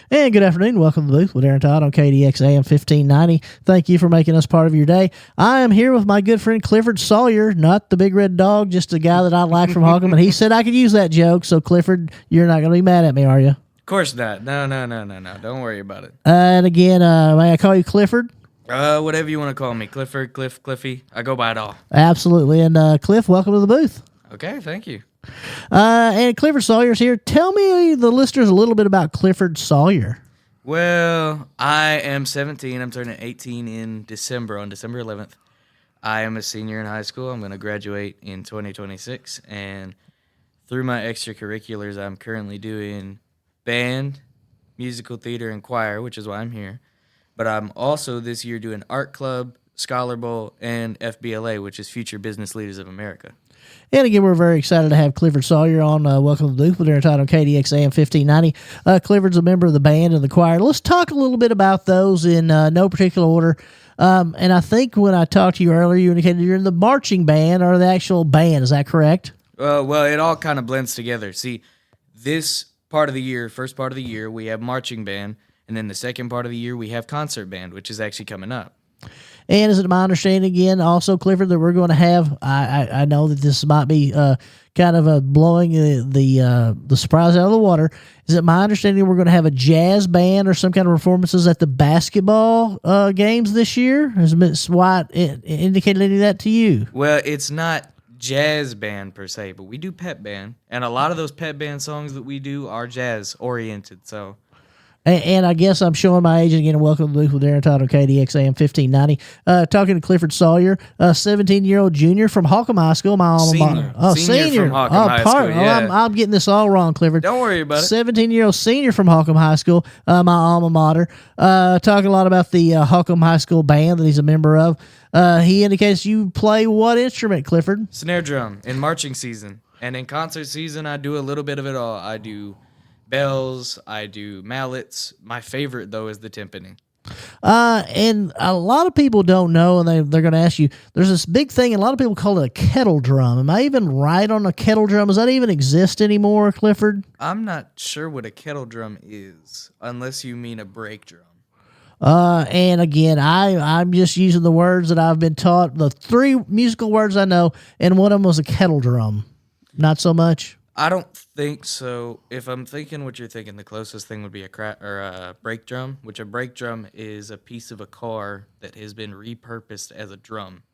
And good afternoon. Welcome to the booth with Aaron Todd on KDX AM 1590. Thank you for making us part of your day. I am here with my good friend Clifford Sawyer, not the big red dog, just a guy that I like from Holcomb. And he said I could use that joke. So, Clifford, you're not going to be mad at me, are you? Of course not. No. Don't worry about it. And again, may I call you Clifford? Whatever you want to call me. Clifford, Cliffy. I go by it all. Absolutely. And Cliff, welcome to the booth. Okay, thank you. And Clifford Sawyer's here. Tell me, the listeners, a little bit about Clifford Sawyer. Well, I am 17. I'm turning 18 in December, on December 11th. I am a senior in high school. I'm going to graduate in 2026. And through my extracurriculars, I'm currently doing band, musical theater, and choir, which is why I'm here. But I'm also this year doing art club, Scholar Bowl, and FBLA, which is Future Business Leaders of America. And again, we're very excited to have Clifford Sawyer on. Welcome to the booth with Aaron Todd on KDX AM 1590. Clifford's a member of the band and the choir. Let's talk a little bit about those in no particular order. And I think when I talked to you earlier, you indicated you're in the marching band or the actual band. Is that correct? Well, it all kind of blends together. See, this part of the year, first part of the year, we have marching band. And then the second part of the year, we have concert band, which is actually coming up. And is it my understanding again, also Clifford, that we're going to have? I know that this might be kind of blowing the surprise out of the water. Is it my understanding we're going to have a jazz band or some kind of performances at the basketball games this year? Has Ms. White indicated any of that to you? Well, it's not jazz band per se, but we do pep band, and a lot of those pep band songs that we do are jazz oriented. So. And I guess I'm showing my age again. Welcome to the booth with Aaron Todd on KDX AM 1590. Talking to Clifford Sawyer, a 17-year-old junior from Holcomb High School, my alma mater. Oh, senior from Holcomb High School, yeah. I'm getting this all wrong, Clifford. Don't worry about it. 17-year-old senior from Holcomb High School, my alma mater. Talking a lot about the Holcomb High School band that he's a member of. He indicates you play what instrument, Clifford? Snare drum in marching season. And in concert season, I do a little bit of it all. I do bells, I do mallets. My favorite, though, is the timpani. And a lot of people don't know, and they're going to ask you, there's this big thing, and a lot of people call it a kettle drum. Am I even right on a kettle drum? Does that even exist anymore, Clifford? I'm not sure what a kettle drum is, unless you mean a brake drum. And again, I'm just using the words that I've been taught, the three musical words I know, and one of them was a kettle drum. Not so much? I don't think so. If I'm thinking what you're thinking, the closest thing would be a brake drum, which a brake drum is a piece of a car that has been repurposed as a drum.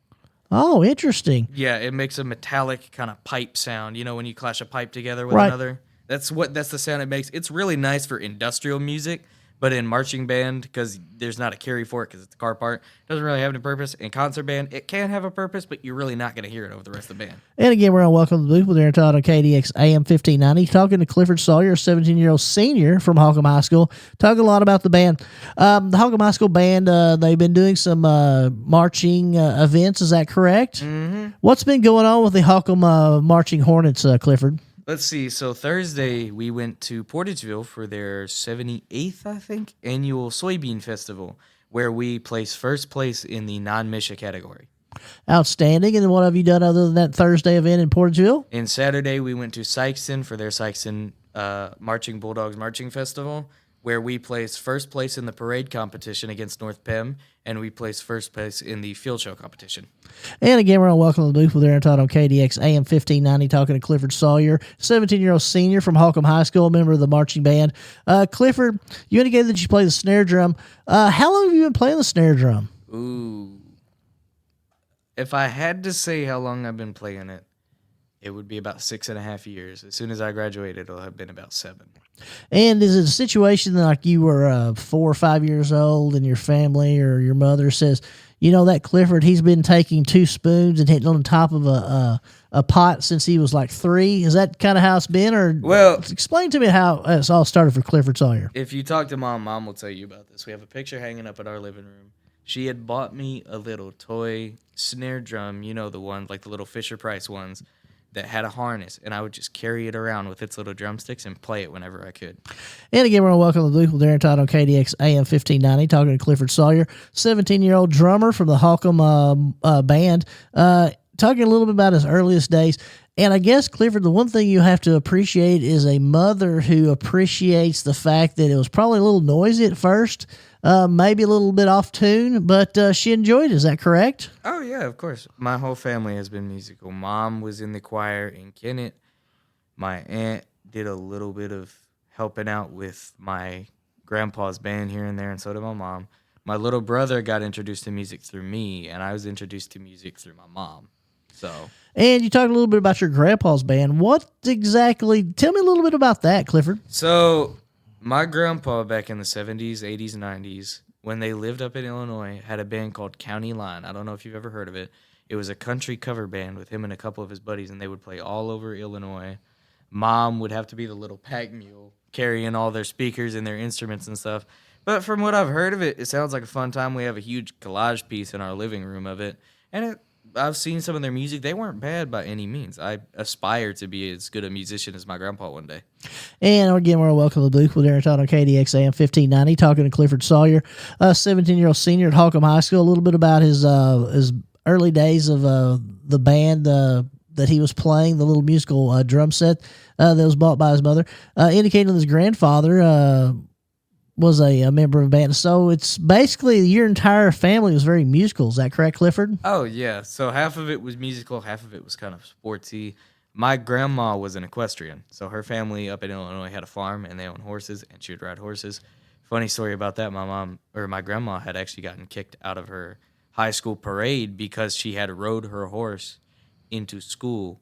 Oh, interesting. Yeah, it makes a metallic kind of pipe sound. You know, when you clash a pipe together with another? That's the sound it makes. It's really nice for industrial music, but in marching band, because there's not a carry for it because it's a car part, doesn't really have any purpose. In concert band, it can have a purpose, but you're really not going to hear it over the rest of the band. And again, we're on Welcome to the Booth with Aaron Todd on KDX AM 1590, talking to Clifford Sawyer, a 17-year-old senior from Holcomb High School, talking a lot about the band. The Holcomb High School band, they've been doing some marching events, is that correct? Mm-hmm. What's been going on with the Holcomb Marching Hornets, Clifford? Let's see. So Thursday, we went to Portageville for their 78th, I think, annual soybean festival, where we placed first place in the non-Misha category. Outstanding. And what have you done other than that Thursday event in Portageville? And Saturday, we went to Sykeston for their Sykeston Marching Bulldogs Marching Festival, where we placed first place in the parade competition against North Pem, and we placed first place in the field show competition. And again, we're on Welcome to the Booth with Aaron Todd on KDX AM 1590, talking to Clifford Sawyer, 17-year-old senior from Holcomb High School, a member of the marching band. Clifford, you indicated that you play the snare drum. How long have you been playing the snare drum? Ooh. If I had to say how long I've been playing it, it would be about 6.5 years. As soon as I graduated, it'll have been about 7. And is it a situation that, like, you were 4 or 5 years old and your family or your mother says, you know, that Clifford, he's been taking 2 spoons and hitting on the top of a pot since he was like 3? Is that kind of how it's been? Or well, explain to me how it's all started for Clifford Sawyer. If you talk to Mom will tell you about this. We have a picture hanging up at our living room. She had bought me a little toy snare drum, you know, the ones like the little Fisher Price ones, that had a harness, and I would just carry it around with its little drumsticks and play it whenever I could. And again, we're on Welcome to the Booth with Aaron Todd on KDX AM 1590, talking to Clifford Sawyer, 17-year-old drummer from the Holcomb band. talking a little bit about his earliest days. And I guess, Clifford, the one thing you have to appreciate is a mother who appreciates the fact that it was probably a little noisy at first, maybe a little bit off tune, but she enjoyed it. Is that correct? Oh, yeah, of course. My whole family has been musical. Mom was in the choir in Kennett. My aunt did a little bit of helping out with my grandpa's band here and there, and so did my mom. My little brother got introduced to music through me, and I was introduced to music through my mom. So, And you talked a little bit about your grandpa's band. What exactly? Tell me a little bit about that, Clifford. so my grandpa back in the 70s, 80s, 90s, when they lived up in Illinois, had a band called County Line. I don't know if you've ever heard of it. It was a country cover band with him and a couple of his buddies, and they would play all over Illinois. Mom would have to be the little pack mule carrying all their speakers and their instruments and stuff. But from what I've heard of it, it sounds like a fun time. We have a huge collage piece in our living room of it. And I've seen some of their music. They weren't bad by any means. I aspire to be as good a musician as my grandpa one day. And again, we're welcome to the booth with Aaron Todd on KDX AM 1590, talking to Clifford Sawyer, a 17-year-old senior at Holcomb High School. A little bit about his early days of the band that he was playing, the little musical drum set that was bought by his mother, indicating that his grandfather was a member of a band. So it's basically your entire family was very musical. Is that correct, Clifford? Oh, yeah. So half of it was musical, half of it was kind of sportsy. My grandma was an equestrian. So her family up in Illinois had a farm, and they owned horses, and she would ride horses. Funny story about that, my grandma had actually gotten kicked out of her high school parade because she had rode her horse into school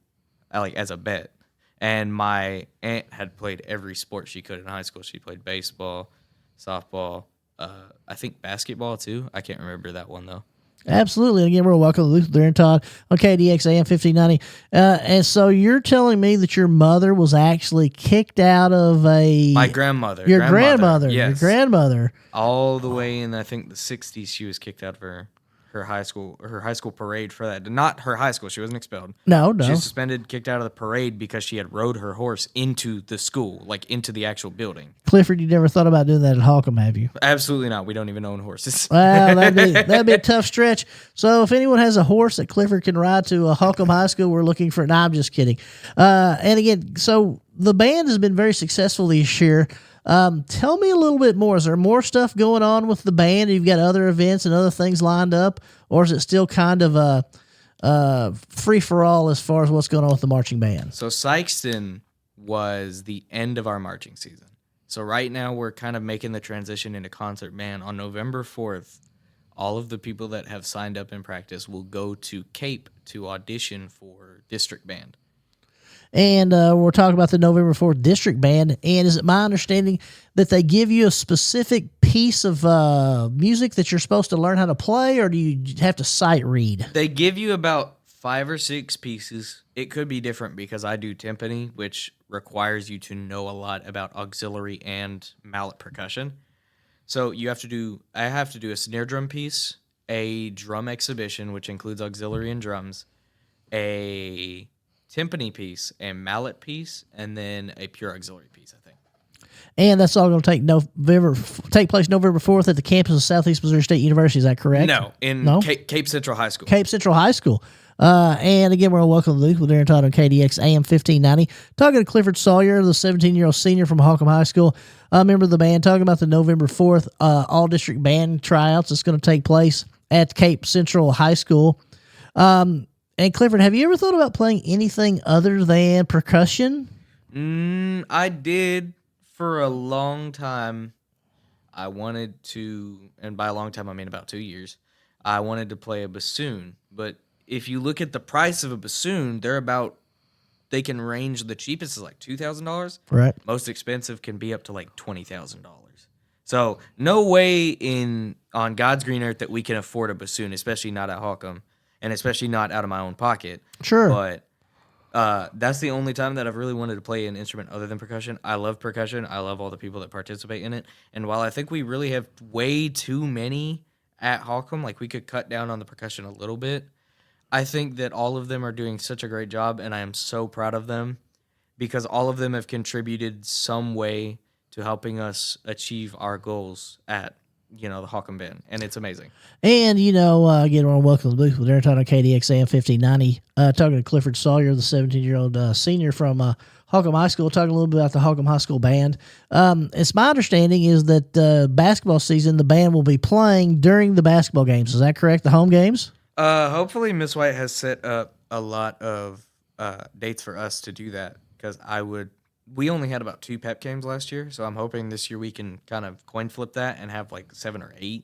like as a bet. And my aunt had played every sport she could in high school. She played baseball, softball, I think basketball too. I can't remember that one though. Absolutely. And again, we're welcome to Luke and Todd on KDX AM 1590. And so you're telling me that your mother was actually kicked out of My grandmother. Your grandmother. Yes. Your grandmother. All the way in, I think, the 60s, she was kicked out of her high school parade for that. Not her high school. She wasn't expelled. No. She was suspended, kicked out of the parade because she had rode her horse into the school, like into the actual building. Clifford, you never thought about doing that at Holcomb, have you? Absolutely not. We don't even own horses. Well, that'd be a tough stretch. So if anyone has a horse that Clifford can ride to Holcomb High School, we're looking for. No, I'm just kidding. And again, so the band has been very successful this year. Tell me a little bit more. Is there more stuff going on with the band? You've got other events and other things lined up, or is it still kind of a free for all as far as what's going on with the marching band? So Sykeston was the end of our marching season. So right now we're kind of making the transition into concert band. On November 4th, all of the people that have signed up in practice will go to Cape to audition for district band. And we're talking about the November 4th district band. And is it my understanding that they give you a specific piece of music that you're supposed to learn how to play, or do you have to sight read? They give you about 5 or 6 pieces. It could be different because I do timpani, which requires you to know a lot about auxiliary and mallet percussion. So I have to do a snare drum piece, a drum exhibition, which includes auxiliary and drums, a timpani piece, a mallet piece, and then a pure auxiliary piece, I think. And that's all going to take place November 4th at the campus of Southeast Missouri State University. Is that correct? No, in Cape Central High School. Cape Central High School. And again, we're welcome to Luke with Aaron Todd on KDX AM 1590. Talking to Clifford Sawyer, the 17-year-old senior from Holcomb High School, member of the band, talking about the November 4th all-district band tryouts that's going to take place at Cape Central High School. And Clifford, have you ever thought about playing anything other than percussion? I did for a long time. I wanted to, and by a long time I mean about 2 years, I wanted to play a bassoon. But if you look at the price of a bassoon, they can range, the cheapest is like $2,000. Right. Most expensive can be up to like $20,000. So no way on God's green earth that we can afford a bassoon, especially not at Holcomb, and especially not out of my own pocket. Sure. But that's the only time that I've really wanted to play an instrument other than percussion. I love percussion. I love all the people that participate in it. And while I think we really have way too many at Holcomb, like we could cut down on the percussion a little bit, I think that all of them are doing such a great job, and I am so proud of them because all of them have contributed some way to helping us achieve our goals at the Hawkham Band, and it's amazing. And, again, we're on Welcome to the Booth with Aaron on KDX AM 1590. Talking to Clifford Sawyer, the 17-year-old senior from Hawkham High School, talking a little bit about the Hawkham High School band. It's my understanding is that basketball season, the band will be playing during the basketball games. Is that correct, the home games? Hopefully Miss White has set up a lot of dates for us to do that, because we only had about 2 pep games last year, so I'm hoping this year we can kind of coin flip that and have like 7 or 8.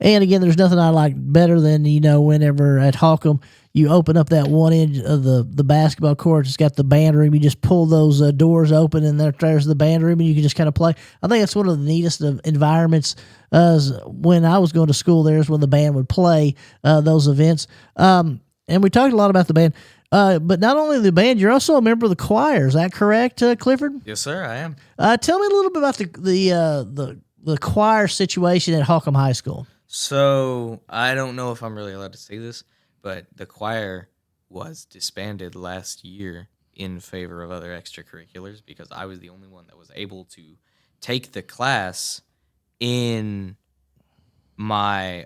And again, there's nothing I like better than, whenever at Hawkham you open up that one end of the basketball court, it's got the band room. You just pull those doors open, and there's the band room, and you can just kind of play. I think that's one of the neatest of environments. When I was going to school, there's when the band would play those events. And we talked a lot about the band. But not only the band, you're also a member of the choir. Is that correct, Clifford? Yes, sir, I am. Tell me a little bit about the choir situation at Hawkham High School. So I don't know if I'm really allowed to say this, but the choir was disbanded last year in favor of other extracurriculars, because I was the only one that was able to take the class in my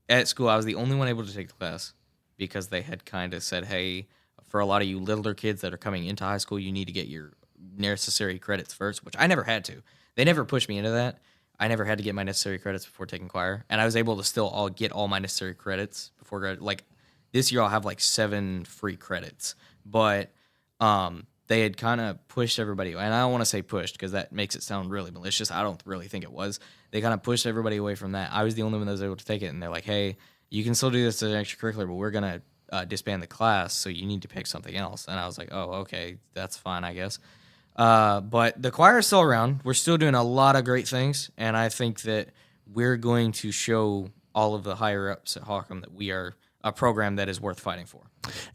at school. I was the only one able to take the class, because they had kind of said, hey, for a lot of you littler kids that are coming into high school, you need to get your necessary credits first, which I never had to. They never pushed me into that. I never had to get my necessary credits before taking choir, and I was able to still get all my necessary credits before grad. Like this year, I'll have like 7 free credits, but they had kind of pushed everybody, and I don't want to say pushed because that makes it sound really malicious. I don't really think it was. They kind of pushed everybody away from that. I was the only one that was able to take it, and they're like, hey, you can still do this as an extracurricular, but we're going to disband the class, so you need to pick something else. And I was like, oh, okay, that's fine, I guess. But the choir is still around. We're still doing a lot of great things, and I think that we're going to show all of the higher-ups at Hawkham that we are a program that is worth fighting for.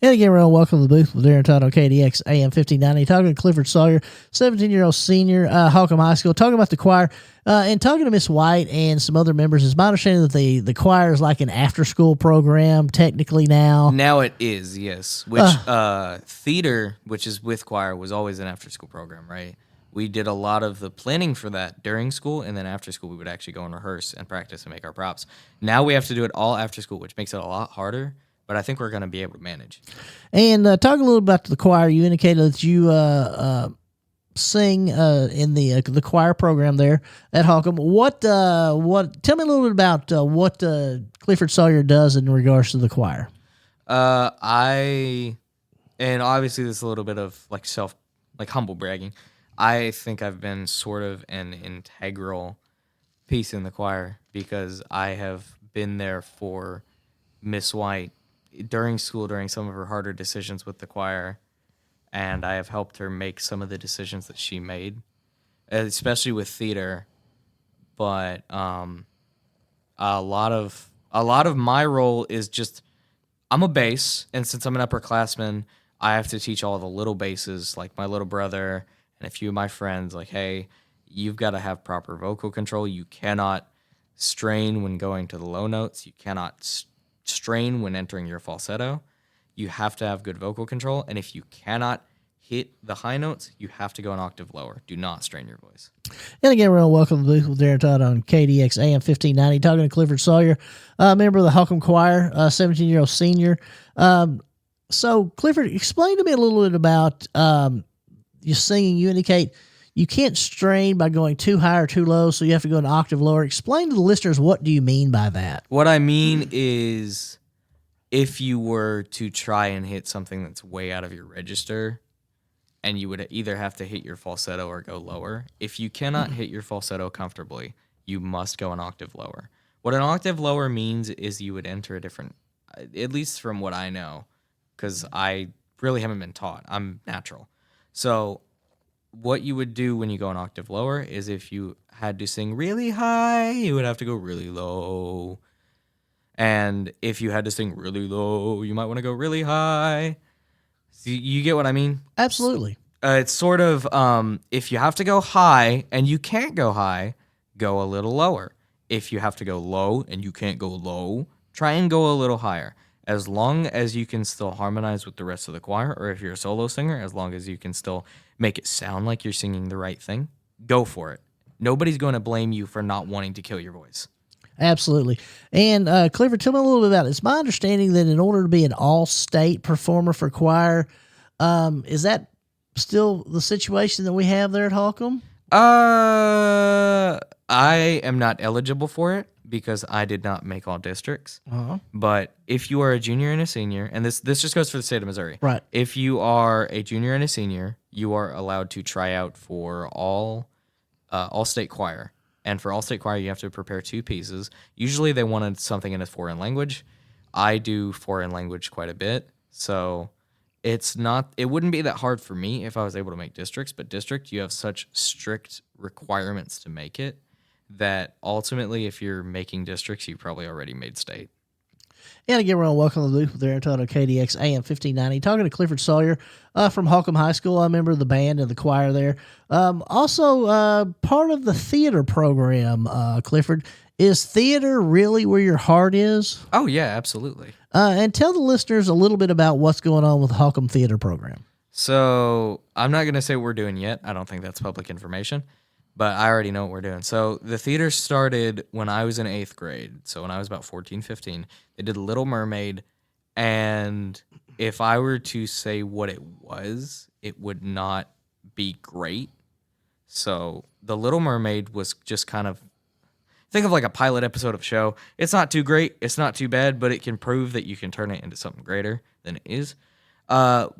And again, we're on Welcome to the Booth with Aaron Todd on KDX AM 1590, talking to Clifford Sawyer, 17-year-old senior, Hawkham High School, talking about the choir, and talking to Miss White and some other members. It's my understanding that the choir is like an after-school program, technically now. Now it is, yes. Which theater, which is with choir, was always an after-school program, right? We did a lot of the planning for that during school, and then after school we would actually go and rehearse and practice and make our props. Now we have to do it all after school, which makes it a lot harder, but I think we're going to be able to manage. And talk a little about the choir. You indicated that you sing in the choir program there at Hawkham. What? Tell me a little bit about what Clifford Sawyer does in regards to the choir. And obviously this is a little bit of humble bragging. I think I've been sort of an integral piece in the choir, because I have been there for Miss White during school, during some of her harder decisions with the choir, and I have helped her make some of the decisions that she made, especially with theater. But a lot of my role is just, I'm a bass, and since I'm an upperclassman, I have to teach all the little basses, like my little brother and a few of my friends, like, hey, you've got to have proper vocal control. You cannot strain when going to the low notes. You cannot strain when entering your falsetto. You have to have good vocal control. And if you cannot hit the high notes, you have to go an octave lower. Do not strain your voice. And again, we're on Welcome to the Booth with Aaron Todd on KDX AM 1590, talking to Clifford Sawyer, member of the Hawkham Choir, 17-year-old senior. So, Clifford, explain to me a little bit about your singing. You indicate you can't strain by going too high or too low, so you have to go an octave lower. Explain to the listeners, what do you mean by that? What I mean is, if you were to try and hit something that's way out of your register, and you would either have to hit your falsetto or go lower. If you cannot hit your falsetto comfortably, you must go an octave lower. What an octave lower means is you would enter a different, at least from what I know, because I really haven't been taught. I'm natural. So what you would do when you go an octave lower is, if you had to sing really high, you would have to go really low. And if you had to sing really low, you might want to go really high. So you get what I mean? Absolutely. It's sort of, if you have to go high and you can't go high, go a little lower. If you have to go low and you can't go low, try and go a little higher. As long as you can still harmonize with the rest of the choir, or if you're a solo singer, as long as you can still make it sound like you're singing the right thing, go for it. nobody's going to blame you for not wanting to kill your voice. Absolutely. And Clifford, tell me a little bit about it. It's my understanding that in order to be an all-state performer for choir, is that still the situation that we have there at Holcomb? I am not eligible for it because I did not make all districts. Uh-huh. But if you are a junior and a senior, and this just goes for the state of Missouri. Right. If you are a junior and a senior, you are allowed to try out for all state choir. And for all state choir, you have to prepare 2 pieces. Usually they wanted something in a foreign language. I do foreign language quite a bit. So it wouldn't be that hard for me if I was able to make districts, but district, you have such strict requirements to make it that ultimately if you're making districts, you probably already made state. And again, we're on Welcome to the Loop there on KDX AM 1590. Talking to Clifford Sawyer from Holcomb High School. I remember the band and the choir there. Also, part of the theater program, Clifford. Is theater really where your heart is? Oh, yeah, absolutely. And tell the listeners a little bit about what's going on with the Holcomb Theater program. So I'm not going to say what we're doing yet. I don't think that's public information. But I already know what we're doing. So the theater started when I was in 8th grade. So when I was about 14, 15, they did Little Mermaid. And if I were to say what it was, it would not be great. So the Little Mermaid was just kind of, think of like a pilot episode of a show. It's not too great. It's not too bad, but it can prove that you can turn it into something greater than it is.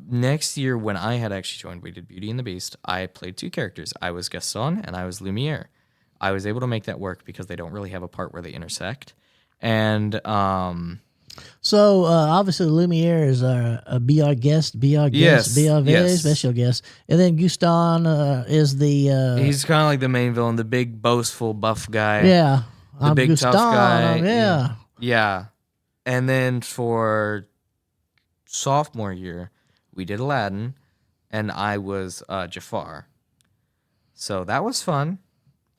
Next year, when I had actually joined, we did Beauty and the Beast. I played 2 characters. I was Gaston and I was Lumiere. I was able to make that work because they don't really have a part where they intersect. And so obviously Lumiere is a BR guest, BR guest, Yes, BR very yes. special guest, and then Gaston is the he's kind of like the main villain, the big, boastful, buff guy. yeah, the I'm big, Gaston, tough guy. yeah. Yeah. And then for sophomore year, we did Aladdin, and I was Jafar. So that was fun.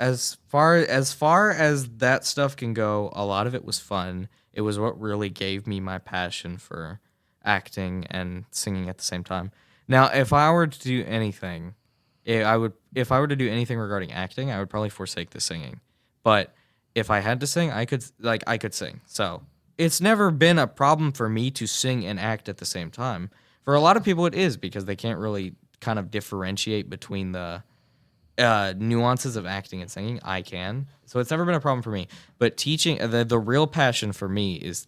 As far as that stuff can go, a lot of it was fun. It was what really gave me my passion for acting and singing at the same time. Now, if I were to do anything, if I were to do anything regarding acting, I would probably forsake the singing. But if I had to sing, I could sing. So it's never been a problem for me to sing and act at the same time. For a lot of people, it is because they can't really kind of differentiate between the nuances of acting and singing. I can. So it's never been a problem for me. But teaching, the real passion for me is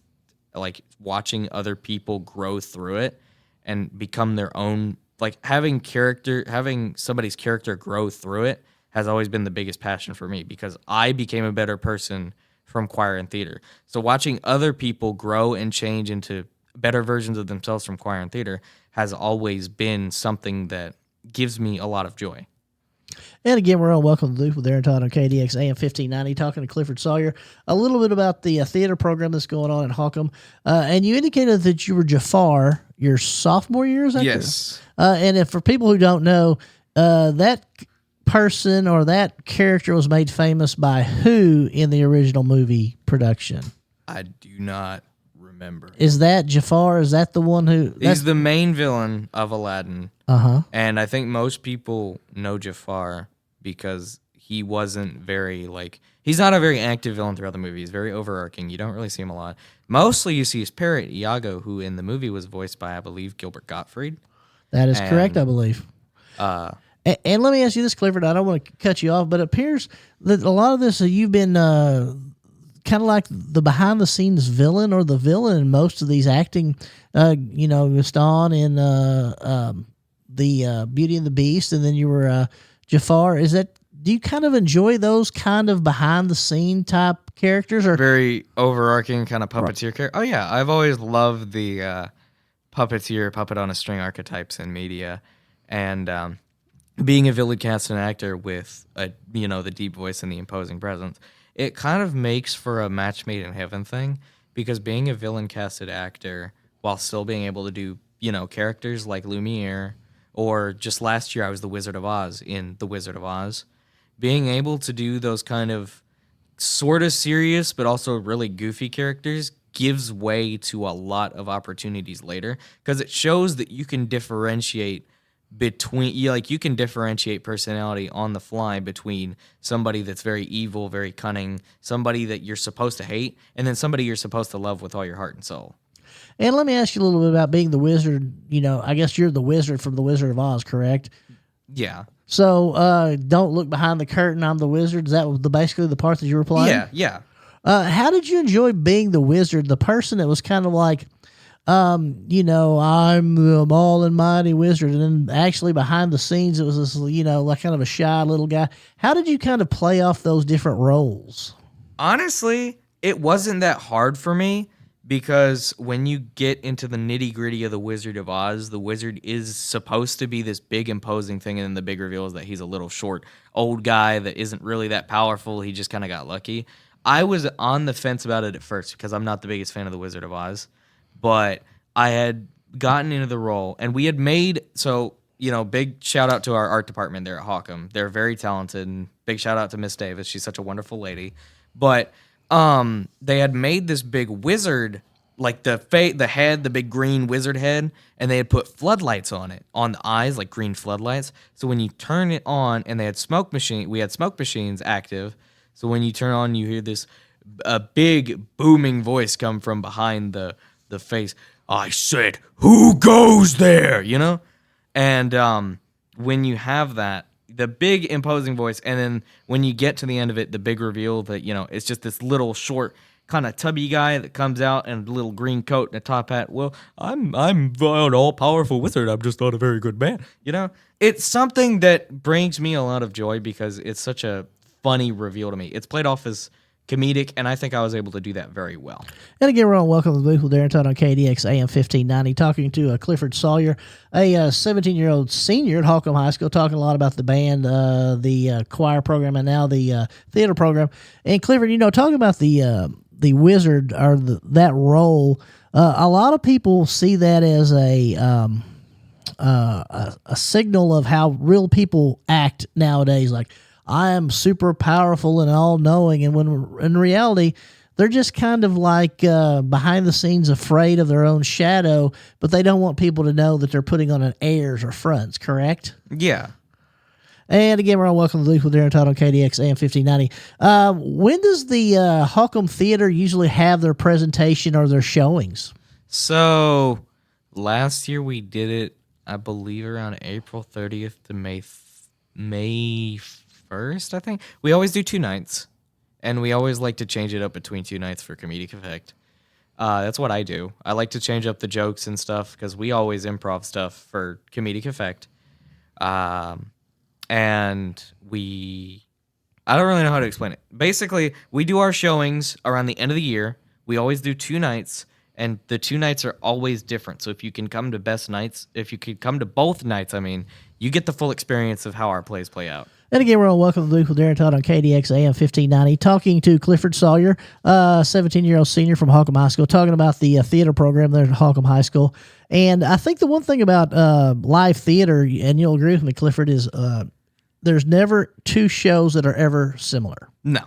like watching other people grow through it and become their own, like having somebody's character grow through it has always been the biggest passion for me because I became a better person from choir and theater. So watching other people grow and change into better versions of themselves from choir and theater has always been something that gives me a lot of joy. And again, we're on Welcome to the Loop with Aaron Todd on KDX AM 1590, talking to Clifford Sawyer a little bit about the theater program that's going on at Holcomb. And you indicated that you were Jafar your sophomore year, is that Yes. correct? And if for people who don't know, that person or that character was made famous by who in the original movie production? I do not remember. Is that Jafar? Is that the one who... He's the main villain of Aladdin. Uh-huh. And I think most people know Jafar because he wasn't very, he's not a very active villain throughout the movie. He's very overarching. You don't really see him a lot. Mostly you see his parrot, Iago, who in the movie was voiced by, I believe, Gilbert Gottfried. That is correct, I believe. And let me ask you this, Clifford. I don't want to cut you off, but it appears that a lot of this, you've been kind of like the behind-the-scenes villain or the villain in most of these acting, Gaston in the Beauty and the Beast, and then you were Jafar. Do you kind of enjoy those kind of behind-the-scene type characters? Or very overarching kind of puppeteer character. Oh, yeah. I've always loved the puppeteer, puppet on a string archetypes in media. And being a villain cast and actor with the deep voice and the imposing presence, it kind of makes for a match made in heaven thing, because being a villain casted actor while still being able to do characters like Lumiere, or just last year I was the Wizard of Oz in The Wizard of Oz, being able to do those kind of sort of serious but also really goofy characters gives way to a lot of opportunities later, because it shows that you can differentiate between you can differentiate personality on the fly between somebody that's very evil, very cunning, somebody that you're supposed to hate, and then somebody you're supposed to love with all your heart and soul. And let me ask you a little bit about being the wizard. I guess you're the wizard from the Wizard of Oz, correct? Yeah. So don't look behind the curtain. I'm the wizard. Is that basically the part that you were playing? Yeah. How did you enjoy being the wizard, the person that was kind of like, I'm the all and mighty wizard, and then actually behind the scenes it was this, like kind of a shy little guy. How did you kind of play off those different roles? Honestly, it wasn't that hard for me because when you get into the nitty-gritty of the Wizard of Oz, the wizard is supposed to be this big imposing thing, and then the big reveal is that he's a little short old guy that isn't really that powerful. He just kind of got lucky. I was on the fence about it at first because I'm not the biggest fan of the Wizard of Oz. But I had gotten into the role, and we had made big shout out to our art department there at Hawcom. They're very talented, and big shout out to Miss Davis. She's such a wonderful lady. But they had made this big wizard, like the head, the big green wizard head, and they had put floodlights on it, on the eyes, like green floodlights. So when you turn it on, and we had smoke machines active. So when you turn on, you hear this big booming voice come from behind the face. I said, who goes there? And when you have that, the big imposing voice, and then when you get to the end of it, the big reveal that it's just this little short kind of tubby guy that comes out in a little green coat and a top hat. Well, I'm an all powerful wizard. I'm just not a very good man. It's something that brings me a lot of joy because it's such a funny reveal to me. It's played off as comedic, and I think I was able to do that very well. And again, we're on Welcome to the Booth with Darren Todd on KDX AM 1590, talking to Clifford Sawyer, a 17-year-old senior at Holcomb High School, talking a lot about the band, the choir program, and now the theater program. And Clifford, talking about the wizard or that role, a lot of people see that as a signal of how real people act nowadays, like, I am super powerful and all-knowing, and when in reality, they're just kind of like behind the scenes afraid of their own shadow, but they don't want people to know that they're putting on an airs or fronts, correct? Yeah. And again, we're on Welcome to the Booth with Darren Todd on KDX AM 1590. When does the Holcomb Theater usually have their presentation or their showings? So, last year we did it, I believe, around April 30th to May 1st, I think. We always do 2 nights, and we always like to change it up between 2 nights for comedic effect. That's what I do. I like to change up the jokes and stuff because we always improv stuff for comedic effect. And I don't really know how to explain it. Basically, we do our showings around the end of the year. We always do 2 nights, and the 2 nights are always different. So if you can come to both nights, you get the full experience of how our plays play out. And again, we're on Welcome to the Booth with Darren Todd on KDX AM 1590, talking to Clifford Sawyer, 17-year-old senior from Holcomb High School, talking about the theater program there at Holcomb High School. And I think the one thing about live theater, and you'll agree with me, Clifford, is there's never 2 shows that are ever similar. No.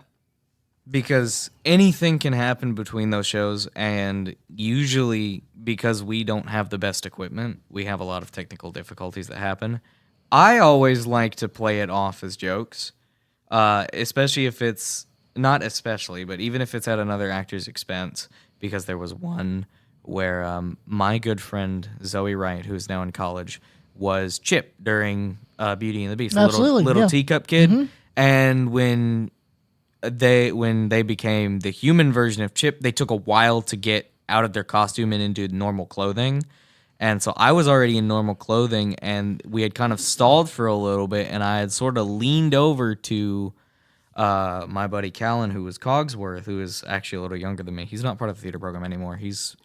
Because anything can happen between those shows, and usually because we don't have the best equipment, we have a lot of technical difficulties that happen. I always like to play it off as jokes, especially if it's, not especially, but even if it's at another actor's expense, because there was one where my good friend Zoe Wright, who's now in college, was Chip during Beauty and the Beast, Absolutely, little teacup kid. Mm-hmm. And when they became the human version of Chip, they took a while to get out of their costume and into normal clothing. And so I was already in normal clothing, and we had kind of stalled for a little bit, and I had sort of leaned over to my buddy Callan, who was Cogsworth, who is actually a little younger than me. He's not part of the theater program anymore. He's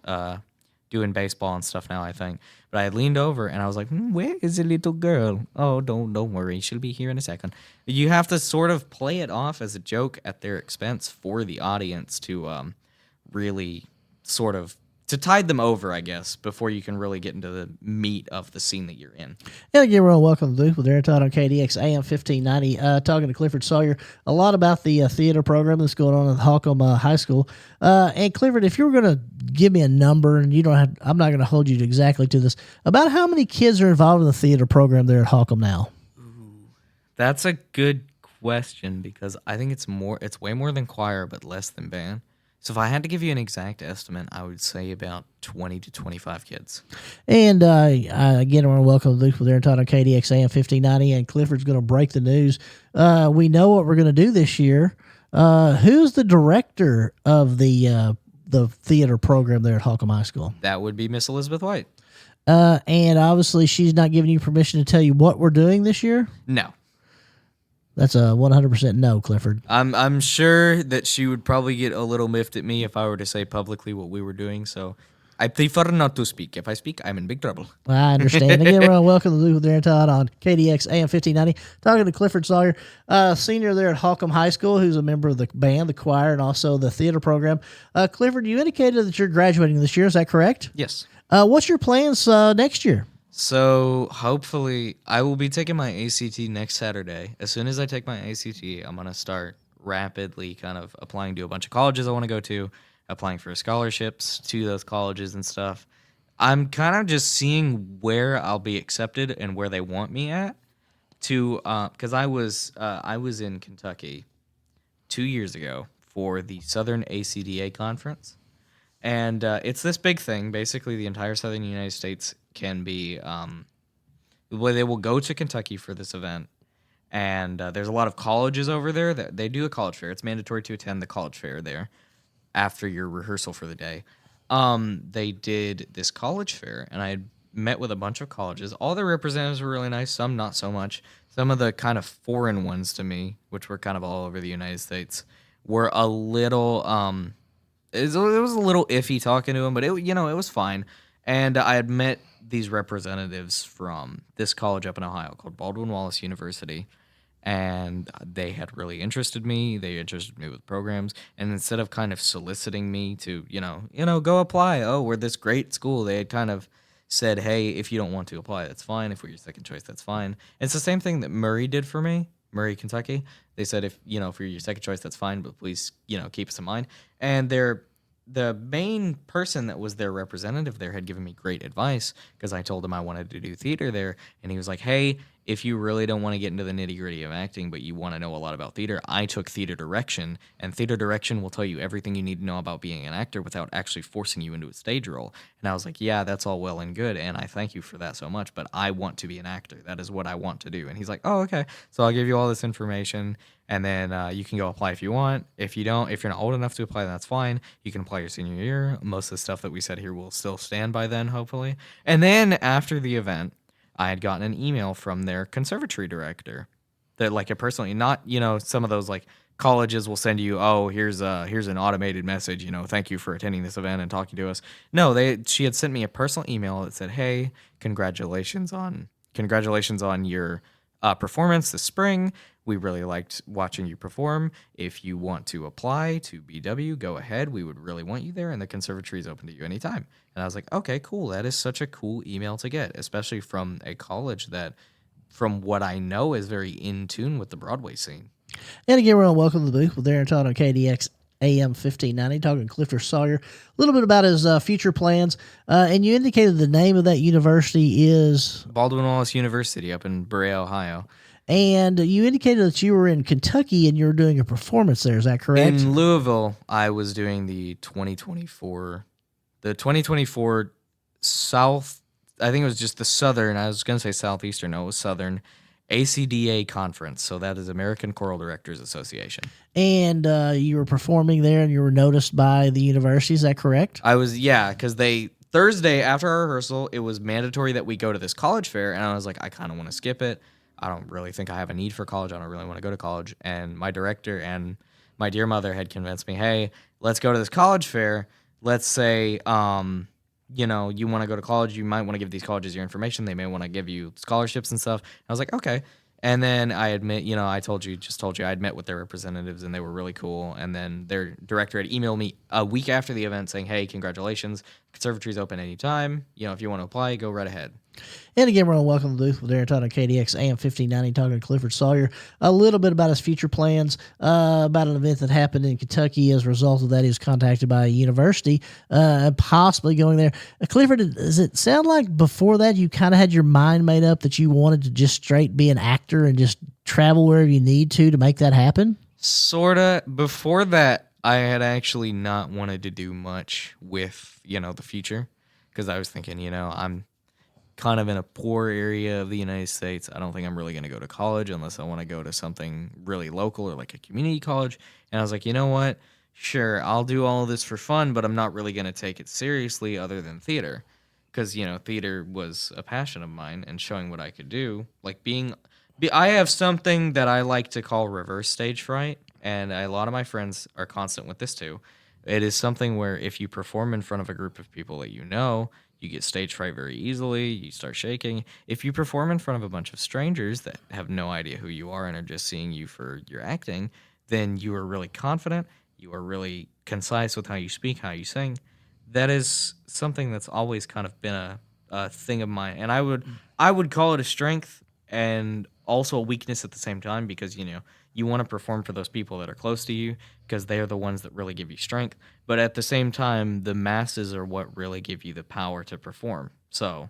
doing baseball and stuff now, I think. But I had leaned over, and I was like, where is the little girl? Oh, don't worry. She'll be here in a second. You have to sort of play it off as a joke at their expense for the audience to really sort of to tide them over, I guess, before you can really get into the meat of the scene that you're in. And again, we're welcome to Luke with Aaron Todd on KDX AM 1590, talking to Clifford Sawyer a lot about the theater program that's going on at Holcomb High School. And Clifford, if you were going to give me a number, and you don't have, I'm not going to hold you exactly to this, about how many kids are involved in the theater program there at Holcomb now? That's a good question because I think it's way more than choir, but less than band. So if I had to give you an exact estimate, I would say about 20 to 25 kids. And again, I want to welcome Luke with Aaron Todd on KDX AM 1590, and Clifford's going to break the news. We know what we're going to do this year. Who's the director of the theater program there at Holcomb High School? That would be Miss Elizabeth White. And obviously, she's not giving you permission to tell you what we're doing this year? No. That's a 100% no, Clifford. I'm sure that she would probably get a little miffed at me if I were to say publicly what we were doing, so I prefer not to speak. If I speak, I'm in big trouble. I understand. Again, we're welcome to Luke with Aaron Todd on KDX AM 1590, talking to Clifford Sawyer, senior there at Holcomb High School, who's a member of the band, the choir, and also the theater program. Clifford, you indicated that you're graduating this year. Is that correct? Yes. What's your plans next year? So hopefully I will be taking my ACT next Saturday. As soon as I take my ACT, I'm going to start rapidly kind of applying to a bunch of colleges I want to go to, applying for scholarships to those colleges and stuff. I'm kind of just seeing where I'll be accepted and where they want me at because I was in Kentucky 2 years ago for the Southern ACDA conference. And it's this big thing. Basically, the entire southern United States can be where they will go to Kentucky for this event. And there's a lot of colleges over there that they do a college fair. It's mandatory to attend the college fair there after your rehearsal for the day. They did this college fair, and I had met with a bunch of colleges. All the representatives were really nice, some not so much. Some of the kind of foreign ones to me, which were kind of all over the United States, were a little it was a little iffy talking to them, but it was fine. And I had met these representatives from this college up in Ohio called Baldwin Wallace University, and they had really interested me. They interested me with programs, and instead of kind of soliciting me to, go apply. Oh, we're this great school. They had kind of said, hey, if you don't want to apply, that's fine. If we're your second choice, that's fine. It's the same thing that Murray did for me, Murray, Kentucky. They said, if you're your second choice, that's fine, but please, keep us in mind. And the main person that was their representative there had given me great advice because I told him I wanted to do theater there. And he was like, hey, if you really don't want to get into the nitty gritty of acting, but you want to know a lot about theater, I took theater direction, and theater direction will tell you everything you need to know about being an actor without actually forcing you into a stage role. And I was like, yeah, that's all well and good, and I thank you for that so much, but I want to be an actor. That is what I want to do. And he's like, oh, okay. So I'll give you all this information, and then you can go apply if you want. If you're not old enough to apply, that's fine. You can apply your senior year. Most of the stuff that we said here will still stand by then, hopefully. And then after the event, I had gotten an email from their conservatory director that, like, it personally, not, some of those, like, colleges will send you, oh, here's an automated message, thank you for attending this event and talking to us. No, she had sent me a personal email that said, hey, congratulations on your performance this spring. We really liked watching you perform. If you want to apply to BW, go ahead. We would really want you there, and the conservatory is open to you anytime. And I was like, okay, cool. That is such a cool email to get, especially from a college that, from what I know, is very in tune with the Broadway scene. And again, we're on Welcome to the Booth with Aaron Todd on KDX AM 1590, talking to Clifford Sawyer, a little bit about his future plans. And you indicated the name of that university is? Baldwin Wallace University up in Brea, Ohio. And you indicated that you were in Kentucky and you were doing a performance there. Is that correct? In Louisville, I was doing the 2024 South, I think it was just the Southern, I was going to say Southeastern, no, it was Southern ACDA conference. So that is American Choral Directors Association. And you were performing there and you were noticed by the university. Is that correct? I was, yeah, because Thursday after our rehearsal, it was mandatory that we go to this college fair. And I was like, I kind of want to skip it. I don't really think I have a need for college. I don't really want to go to college. And my director and my dear mother had convinced me, hey, let's go to this college fair. Let's say, you want to go to college. You might want to give these colleges your information. They may want to give you scholarships and stuff. I was like, okay. And then I admit, I told you I'd met with their representatives and they were really cool. And then their director had emailed me a week after the event saying, "Hey, congratulations. Conservatory's open anytime. If you want to apply, go right ahead." And again, we're on Welcome to the Booth with Aaron Todd on KDX AM 1590, talking to Clifford Sawyer a little bit about his future plans, about an event that happened in Kentucky. As a result of that, he was contacted by a university, possibly going there. Clifford, does it sound like before that you kind of had your mind made up that you wanted to just straight be an actor and just travel wherever you need to make that happen? Sorta. Before that, I had actually not wanted to do much with, the future, because I was thinking, I'm kind of in a poor area of the United States. I don't think I'm really going to go to college unless I want to go to something really local or like a community college. And I was like, you know what? Sure, I'll do all of this for fun, but I'm not really going to take it seriously other than theater. Because, theater was a passion of mine and showing what I could do. Like I have something that I like to call reverse stage fright. And a lot of my friends are constant with this too. It is something where if you perform in front of a group of people that you get stage fright very easily. You start shaking. If you perform in front of a bunch of strangers that have no idea who you are and are just seeing you for your acting, then you are really confident. You are really concise with how you speak, how you sing. That is something that's always kind of been a thing of mine. And I would call it a strength and also a weakness at the same time, because, you want to perform for those people that are close to you because they are the ones that really give you strength. But at the same time, the masses are what really give you the power to perform. So,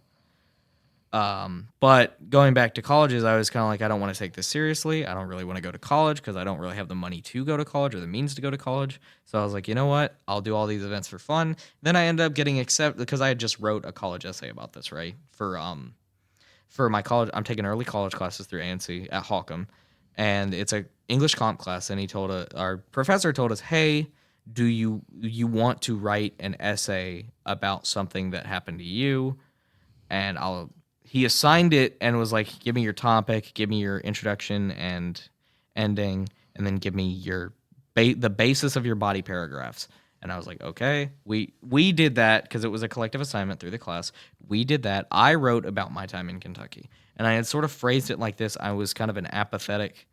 but going back to colleges, I was kind of like, I don't want to take this seriously. I don't really want to go to college because I don't really have the money to go to college or the means to go to college. So I was like, you know what? I'll do all these events for fun. Then I ended up getting accepted because I had just wrote a college essay about this, right? For my college, I'm taking early college classes through ANC at Holcomb. And it's a English comp class, and our professor told us, "Hey, do you want to write an essay about something that happened to you?" And he assigned it and was like, "Give me your topic, give me your introduction and ending, and then give me the basis of your body paragraphs." And I was like, "Okay." We did that because it was a collective assignment through the class. We did that. I wrote about my time in Kentucky. And I had sort of phrased it like this. I was kind of an apathetic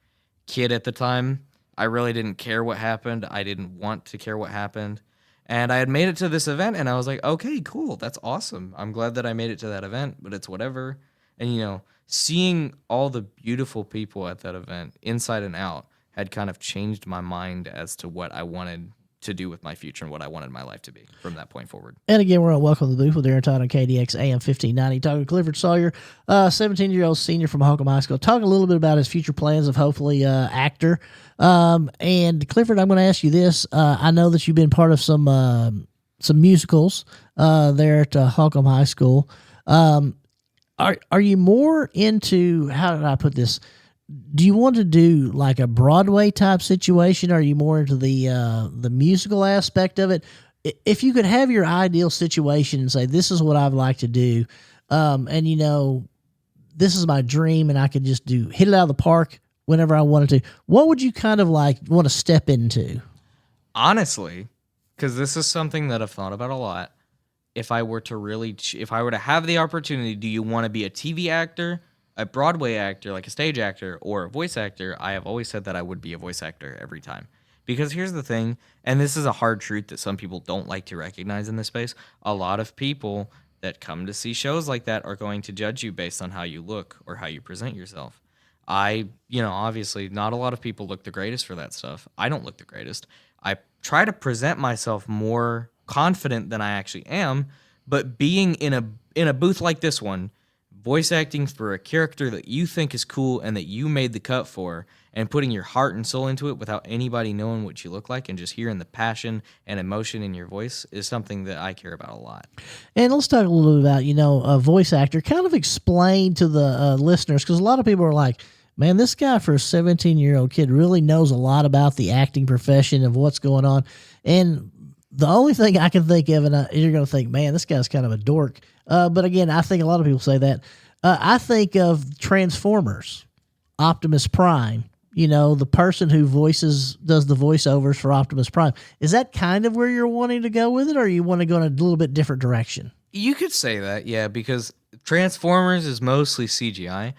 kid at the time. I really didn't care what happened. I didn't want to care what happened. And I had made it to this event, and I was like, okay, cool. That's awesome. I'm glad that I made it to that event, but it's whatever. And, seeing all the beautiful people at that event, inside and out, had kind of changed my mind as to what I wanted to do with my future and what I wanted my life to be from that point forward. And again, we're on Welcome to the Booth with Aaron Todd on KDX AM 1590, talking to Clifford Sawyer, 17-year-old senior from Holcomb High School, talking a little bit about his future plans of hopefully actor. And Clifford, I'm going to ask you this. I know that you've been part of some musicals there at Holcomb High School. Are you more into, how did I put this? Do you want to do like a Broadway type situation? Or are you more into the musical aspect of it? If you could have your ideal situation and say, this is what I'd like to do, and this is my dream, and I could just hit it out of the park whenever I wanted to, what would you kind of like want to step into? Honestly, because this is something that I've thought about a lot. If I were to have the opportunity, do you want to be a TV actor, a Broadway actor, like a stage actor, or a voice actor? I have always said that I would be a voice actor every time. Because here's the thing, and this is a hard truth that some people don't like to recognize in this space. A lot of people that come to see shows like that are going to judge you based on how you look or how you present yourself. Obviously not a lot of people look the greatest for that stuff. I don't look the greatest. I try to present myself more confident than I actually am, but being in a booth like this one, voice acting for a character that you think is cool and that you made the cut for, and putting your heart and soul into it without anybody knowing what you look like and just hearing the passion and emotion in your voice is something that I care about a lot. And let's talk a little bit about, a voice actor. Kind of explain to the listeners, because a lot of people are like, man, this guy for a 17-year-old kid really knows a lot about the acting profession of what's going on. And the only thing I can think of, and you're going to think, man, this guy's kind of a dork. But again, I think a lot of people say that. I think of Transformers, Optimus Prime, the person who does the voiceovers for Optimus Prime. Is that kind of where you're wanting to go with it, or you want to go in a little bit different direction? You could say that, yeah, because Transformers is mostly CGI.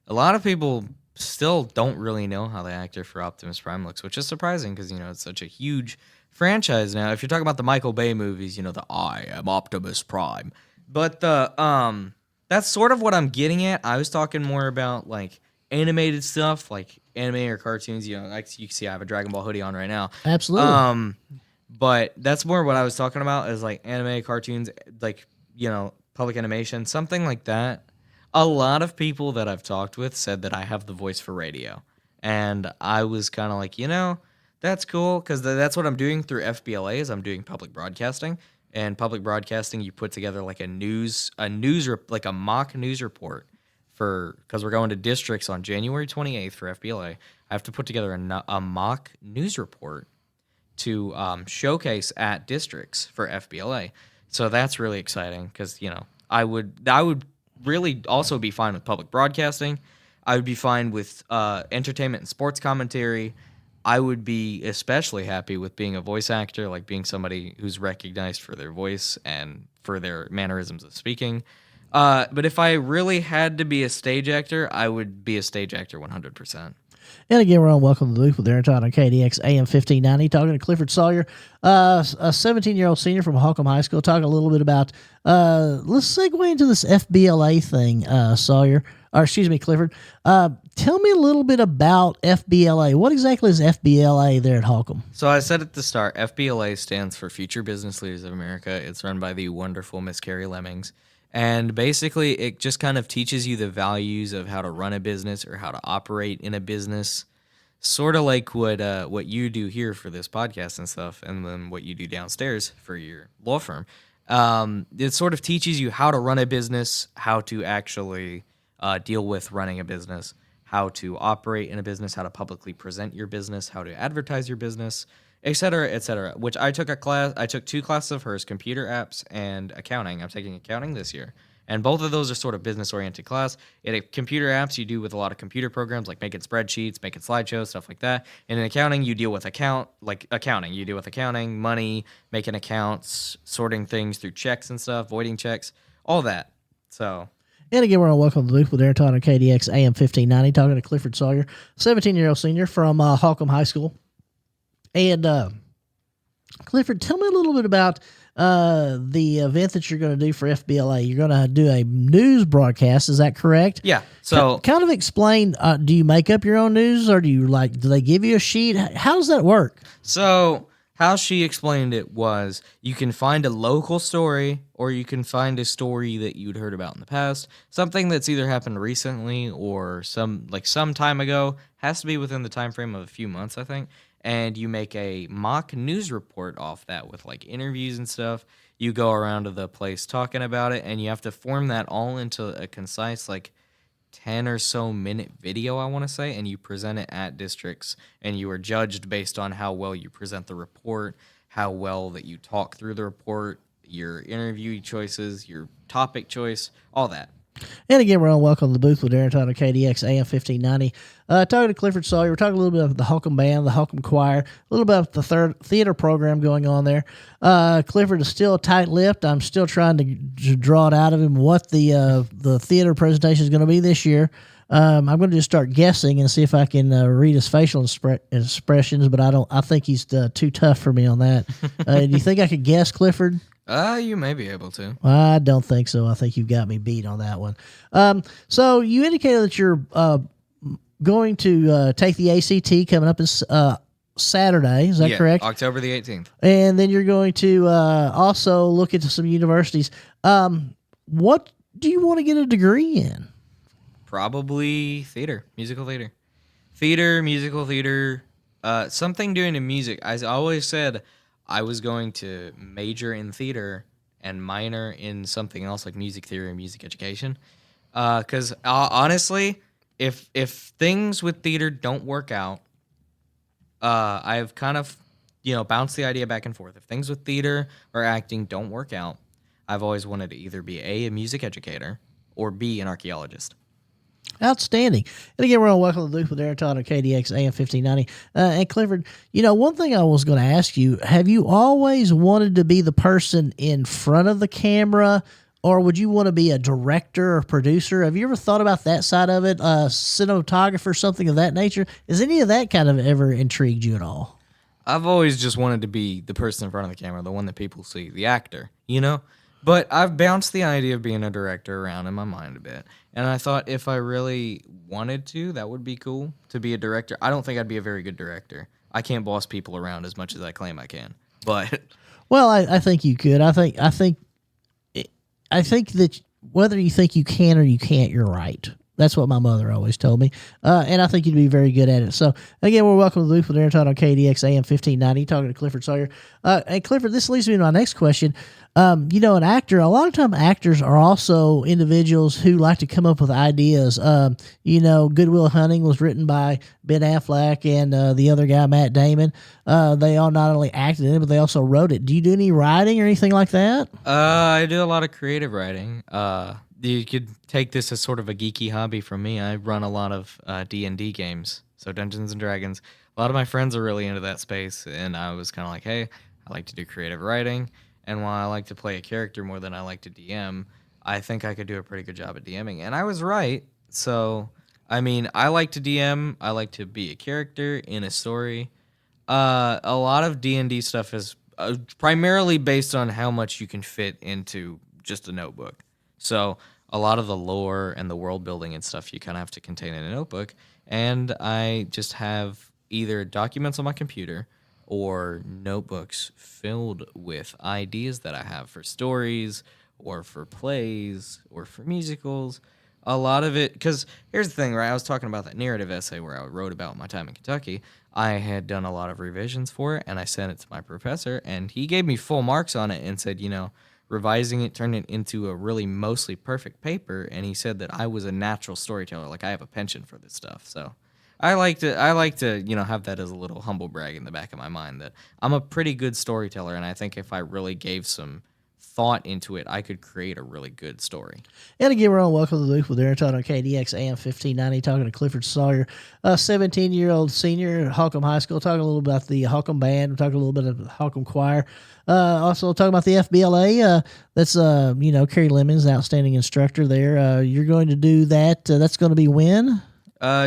A lot of people still don't really know how the actor for Optimus Prime looks, which is surprising because, it's such a huge franchise now. If you're talking about the Michael Bay movies, the I am Optimus Prime. But that's sort of what I'm getting at. I was talking more about like animated stuff, like anime or cartoons. Like you can see I have a Dragon Ball hoodie on right now. Absolutely. But that's more what I was talking about is like anime, cartoons, like, public animation, something like that. A lot of people that I've talked with said that I have the voice for radio. And I was kind of like, that's cool because that's what I'm doing through FBLA is I'm doing public broadcasting. And public broadcasting, you put together like like a mock news report because we're going to districts on January 28th for FBLA. I have to put together a mock news report to showcase at districts for FBLA. So that's really exciting because, I would really also be fine with public broadcasting. I would be fine with entertainment and sports commentary. I would be especially happy with being a voice actor, like being somebody who's recognized for their voice and for their mannerisms of speaking. But if I really had to be a stage actor, I would be a stage actor 100%. And again, we're on Welcome to the Booth with Aaron Todd on KDX AM 1590, talking to Clifford Sawyer, a 17-year-old senior from Holcomb High School, talking a little bit about, let's segue into this FBLA thing, Clifford. Tell me a little bit about FBLA. What exactly is FBLA there at Holcomb? So I said at the start, FBLA stands for Future Business Leaders of America. It's run by the wonderful Miss Carrie Lemmings. And basically, it just kind of teaches you the values of how to run a business or how to operate in a business, sort of like what you do here for this podcast and stuff, and then what you do downstairs for your law firm. It sort of teaches you how to run a business, how to actually deal with running a business, how to operate in a business, how to publicly present your business, how to advertise your business, et cetera, which I took two classes of hers, computer apps and accounting. I'm taking accounting this year. And both of those are sort of business-oriented class. In computer apps, you do with a lot of computer programs, like making spreadsheets, making slideshows, stuff like that. And in accounting, you deal with accounting. You deal with accounting, money, making accounts, sorting things through checks and stuff, voiding checks, all that. So... And again, we're on Welcome to the Booth with Aaron Todd on KDX AM 1590, talking to Clifford Sawyer, 17-year-old senior from Holcomb High School. And Clifford, tell me a little bit about the event that you're going to do for FBLA. You're going to do a news broadcast, is that correct? Yeah. So kind of explain, do you make up your own news or do they give you a sheet? How does that work? So how she explained it was you can find a local story or you can find a story that you'd heard about in the past, something that's either happened recently or some time ago, has to be within the time frame of a few months, I think. And you make a mock news report off that with like interviews and stuff. You go around to the place talking about it, and you have to form that all into a concise 10 or so minute video, I want to say, and you present it at districts, and you are judged based on how well you present the report, how well that you talk through the report, your interviewee choices, your topic choice, all that. And again, we're on Welcome to the Booth with Aaron Todd on KDX AM 1590. Talking to Clifford Sawyer. We're talking a little bit about the Holcomb Band, the Holcomb Choir, a little bit about the third theater program going on there. Clifford is still tight-lipped. I'm still trying to draw it out of him what the theater presentation is going to be this year. I'm going to just start guessing and see if I can read his facial expressions, but I think he's too tough for me on that. Do you think I could guess, Clifford? You may be able to. I don't think so. I think you've got me beat on that one. So you indicated that you're going to take the ACT coming up this Saturday. Is that correct? October the 18th. And then you're going to also look into some universities. What do you want to get a degree in? Probably theater, musical theater. Musical theater, something doing to music. I always said I was going to major in theater and minor in something else like music theory and music education. Because honestly, if things with theater don't work out, I've kind of, bounced the idea back and forth. If things with theater or acting don't work out, I've always wanted to either be a music educator or B, an archaeologist. Outstanding. And again, we're on Welcome to the Booth with Aaron Todd on KDX AM 1590. And Clifford, one thing I was going to ask you, have you always wanted to be the person in front of the camera, or would you want to be a director or producer? Have you ever thought about that side of it? Cinematographer, something of that nature? Is any of that kind of ever intrigued you at all? I've always just wanted to be the person in front of the camera, the one that people see, the actor, you know? But I've bounced the idea of being a director around in my mind a bit. And I thought if I really wanted to, that would be cool to be a director. I don't think I'd be a very good director. I can't boss people around as much as I claim I can. But Well, I think you could. I think that whether you think you can or you can't, you're right. That's what my mother always told me. And I think you'd be very good at it. So, again, we're welcome to the Booth with Aaron Todd on KDX AM 1590, talking to Clifford Sawyer. And Clifford, this leads me to my next question. An actor, a lot of time actors are also individuals who like to come up with ideas. Good Will Hunting was written by Ben Affleck and the other guy, Matt Damon. They all not only acted in it, but they also wrote it. Do you do any writing or anything like that? I do a lot of creative writing. You could take this as sort of a geeky hobby from me. I run a lot of D&D games, so Dungeons and Dragons. A lot of my friends are really into that space, and I was kind of like, hey, I like to do creative writing, and while I like to play a character more than I like to DM, I think I could do a pretty good job at DMing, and I was right. So, I mean, I like to DM. I like to be a character in a story. A lot of D&D stuff is primarily based on how much you can fit into just a notebook. So a lot of the lore and the world building and stuff you kind of have to contain in a notebook. And I just have either documents on my computer or notebooks filled with ideas that I have for stories or for plays or for musicals. A lot of it, because here's the thing, right? I was talking about that narrative essay where I wrote about my time in Kentucky. I had done a lot of revisions for it, and I sent it to my professor, and he gave me full marks on it and said, revising it turned it into a really mostly perfect paper, and he said that I was a natural storyteller, like I have a penchant for this stuff. So I like to have that as a little humble brag in the back of my mind that I'm a pretty good storyteller, and I think if I really gave some thought into it, I could create a really good story. And again, we're on Welcome to the Booth with Aaron Todd on KDX AM 1590, talking to Clifford Sawyer, a 17-year-old senior at Holcomb High School, talking a little about the Holcomb Band, talking a little bit of the Holcomb Choir, also talking about the FBLA. That's Kerry Lemons, outstanding instructor there. You're going to do that. That's going to be when?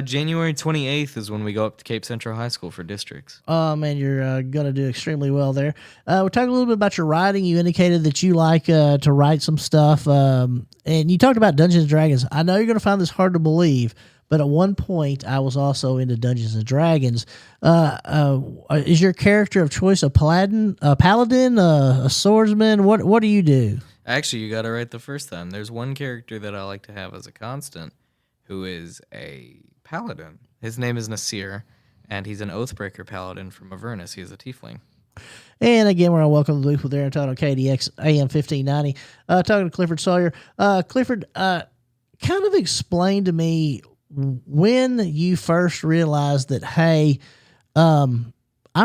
January 28th is when we go up to Cape Central High School for districts. Oh, man, you're going to do extremely well there. We're talking a little bit about your writing. You indicated that you like to write some stuff, and you talked about Dungeons & Dragons. I know you're going to find this hard to believe, but at one point, I was also into Dungeons & Dragons. Is your character of choice a paladin, a swordsman? What do you do? Actually, you got it right the first time. There's one character that I like to have as a constant, who is a paladin. His name is Nasir, and he's an Oathbreaker paladin from Avernus. He is a tiefling. And again, we're on Welcome to the Booth with Aaron Todd on KDX AM 1590, talking to Clifford Sawyer. Clifford, kind of explain to me when you first realized that, hey, I'm